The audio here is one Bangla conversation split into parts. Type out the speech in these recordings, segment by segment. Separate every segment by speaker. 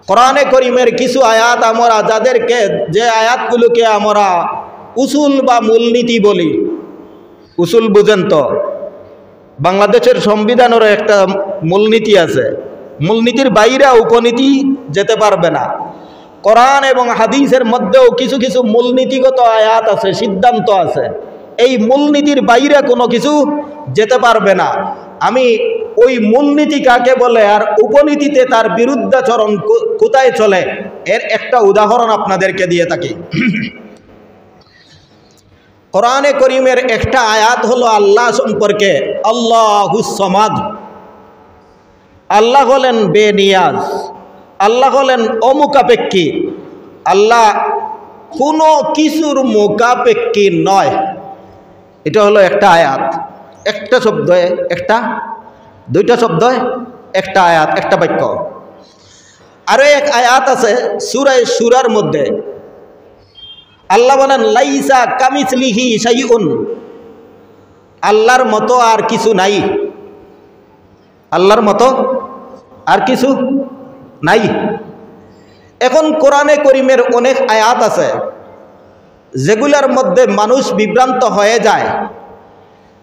Speaker 1: কোরআনে করিমের কিছু আয়াত আমরা যাদেরকে যে আয়াতগুলোকে আমরা উসুল বা মূলনীতি বলি, উসুল বুঝেন তো, বাংলাদেশের সংবিধানেরও একটা মূলনীতি আছে, মূলনীতির বাইরে উপনীতি যেতে পারবে না। কোরআন এবং হাদিসের মধ্যেও কিছু কিছু মূলনীতিগত আয়াত আছে, সিদ্ধান্ত আছে, এই মূলনীতির বাইরে কোনো কিছু যেতে পারবে না। আমি ওই মূলনীতি কাকে বলে আর উপনীতিতে তার বিরুদ্ধাচরণ কোথায় চলে এর একটা উদাহরণ আপনাদেরকে দিয়ে থাকি। কোরআনে করিমের একটা আয়াত হলো আল্লাহ সম্পর্কে, আল্লাহুস সামাদ। আল্লাহ হলেন বেনিয়াজ, আল্লাহ হলেন অমুখাপেক্ষী, আল্লাহ কোনো কিছুর মুখাপেক্ষী নয়। এটা হলো একটা আয়াত, একটা শব্দ, একটা দুইটা শব্দ, একটা আয়াত, একটা বাক্য। আরো এক আয়াত আছে সূরা শুরার মধ্যে, আল্লাহ বলেন লাইসা কামিসলিহি শাইউন, আল্লাহর মতো আর কিছু নাই, আল্লাহর মতো আর কিছু নাই। এখন কোরআনে করিমের অনেক আয়াত আছে যেগুলোর মধ্যে মানুষ বিভ্রান্ত হয়ে যায়।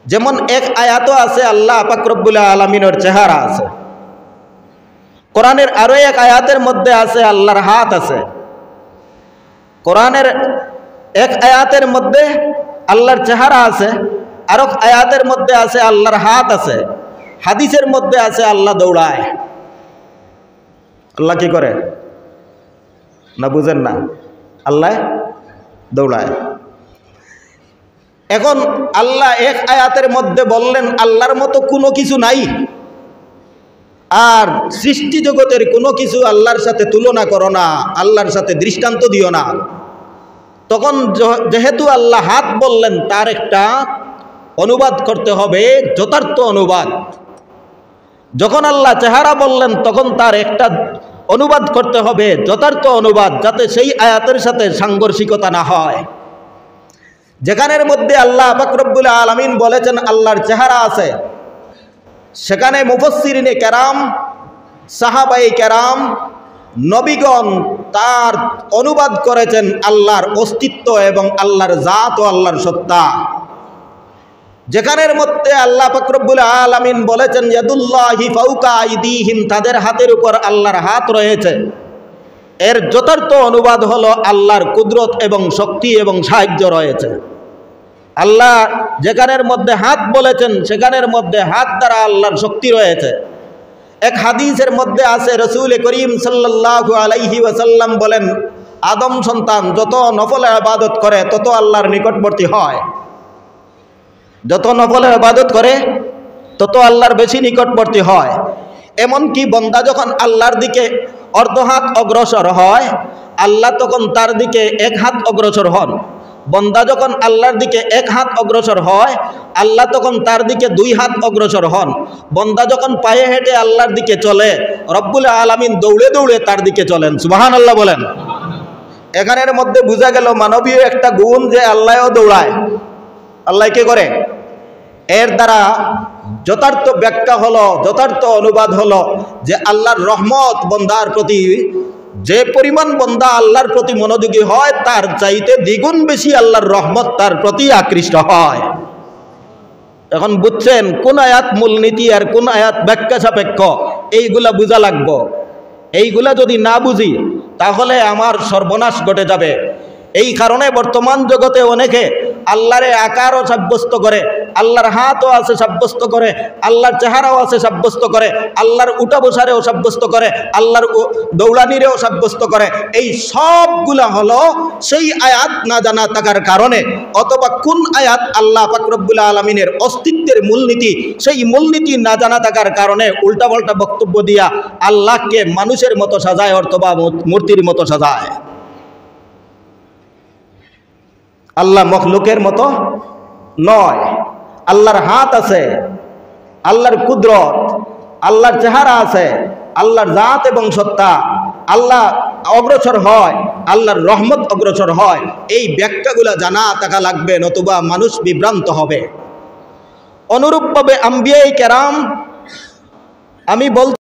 Speaker 1: যেমন এক আয়াতও আছে আল্লাহ পাক রব্বুল আলামিনের চেহারা আছে। কোরআনের আরো এক আয়াতের মধ্যে আছে আল্লাহর হাত আছে। কোরআনের এক আয়াতের মধ্যে আল্লাহর চেহারা আছে, আর এক আয়াতের মধ্যে আছে আল্লাহর হাত আছে। হাদিসের মধ্যে আছে আল্লাহ দৌড়ায়। আল্লাহ কি করে না বুঝেন না? আল্লাহ দৌড়ায়। এখন আল্লাহ এক আয়াতের মধ্যে বললেন আল্লাহর মতো কোনো কিছু নাই, আর সৃষ্টি জগতের কোনো কিছু আল্লাহর সাথে তুলনা করো না, আল্লাহর সাথে দৃষ্টান্ত দিও না। তখন যেহেতু আল্লাহ হাত বললেন, তার একটা অনুবাদ করতে হবে, যথার্থ অনুবাদ। যখন আল্লাহ চেহারা বললেন, তখন তার একটা অনুবাদ করতে হবে, যথার্থ অনুবাদ, যাতে সেই আয়াতের সাথে সাংঘর্ষিকতা না হয়। যেখানের মধ্যে আল্লাহ পাক রব্বুল আলামিন বলেছেন আল্লাহর চেহারা আছে, সেখানে মুফাসসিরিনে কেরাম, সাহাবায়ে কেরাম, নবীগণ তার অনুবাদ করেছেন আল্লাহর অস্তিত্ব এবং আল্লাহর জাত ও আল্লাহর সত্তা। যেখানের মধ্যে আল্লাহ পাক রব্বুল আলামিন বলেছেন ইয়াদুল্লাহি ফাওকা আইদিহিম, তাদের হাতের উপর আল্লাহর হাত রয়েছে, এর যথার্থ অনুবাদ হলো আল্লাহর কুদরত এবং শক্তি এবং সাহায্য রয়েছে। আল্লাহ যেখানের মধ্যে হাত বলেছেন, সেখানের মধ্যে হাত দ্বারা আল্লাহর শক্তি রয়েছে। এক হাদিসের মধ্যে আছে রাসূল করিম সাল্লাল্লাহু আলাইহি ওয়াসাল্লাম বলেন, আদম সন্তান যত নফল ইবাদত করে তত আল্লাহর নিকটবর্তী হয়, যত নফল ইবাদত করে তত আল্লাহর বেশি নিকটবর্তী হয়। এমনকি বান্দা যখন আল্লাহর দিকে অর্ধ হাত অগ্রসর হয়, আল্লাহ তখন তার দিকে এক হাত অগ্রসর হন। বান্দা যখন আল্লাহর দিকে এক হাত অগ্রসর হয়, আল্লাহ তখন তার দিকে দুই হাত অগ্রসর হন। বান্দা যখন পায়ে হেঁটে আল্লাহর দিকে চলে, রব্বুল আলামিন দৌড়ে দৌড়ে তার দিকে চলেন। সুবহানাল্লাহ বলেন। এখানের মধ্যে বোঝা গেল মানবীয় একটা গুণ, যে আল্লাহও দৌড়ায়। আল্লাহ কে করে? এর দ্বারা যথার্থ ব্যাখ্যা হলো, যথার্থ অনুবাদ হলো যে আল্লাহর রহমত বান্দার প্রতি, যে পরিমাণ বান্দা আল্লাহর প্রতি মনোযোগী হয়, তার চাইতে দ্বিগুণ বেশি আল্লাহর রহমত তার প্রতি আকৃষ্ট হয়। এখন বুঝছেন কোন আয়াত মূলনীতি আর কোন আয়াত ব্যাখ্যা সাপেক্ষ, এইগুলা বোঝা লাগবে। এইগুলা যদি না বুঝি তাহলে আমার সর্বনাশ ঘটে যাবে। এই কারণে বর্তমান জগতে অনেকে আল্লাহরে আকারও সাব্যস্ত করে, আল্লাহর হাতও আছে সাব্যস্ত করে, আল্লাহর চেহারাও আছে সাব্যস্ত করে, আল্লাহর উঠা বসারেও সাব্যস্ত করে, আল্লাহর দৌড়ানিরেও সাব্যস্ত করে। এই সবগুলা হলো সেই আয়াত না জানা থাকার কারণে, অথবা কোন আয়াত আল্লাহ পাক রব্বুল আলামিনের অস্তিত্বের মূলনীতি, সেই মূলনীতি না জানা থাকার কারণে উল্টাপাল্টা বক্তব্য দিয়া আল্লাহকে মানুষের মতো সাজায় অথবা মূর্তির মতো সাজায়। আল্লাহ মখলুকের মতো নয়। আল্লাহর হাত আছে, আল্লাহর কুদরত, আল্লাহর চেহারা আছে, আল্লাহর জাত এবং সত্তা। আল্লাহ অগ্রসর হয়, আল্লাহর রহমত অগ্রসর হয়। এই ব্যাখ্যাগুলো জানা থাকা লাগবে, নতুবা মানুষ বিভ্রান্ত হবে। অনুরূপভাবে আম্বিয়ায়ে কেরাম, আমি বলতে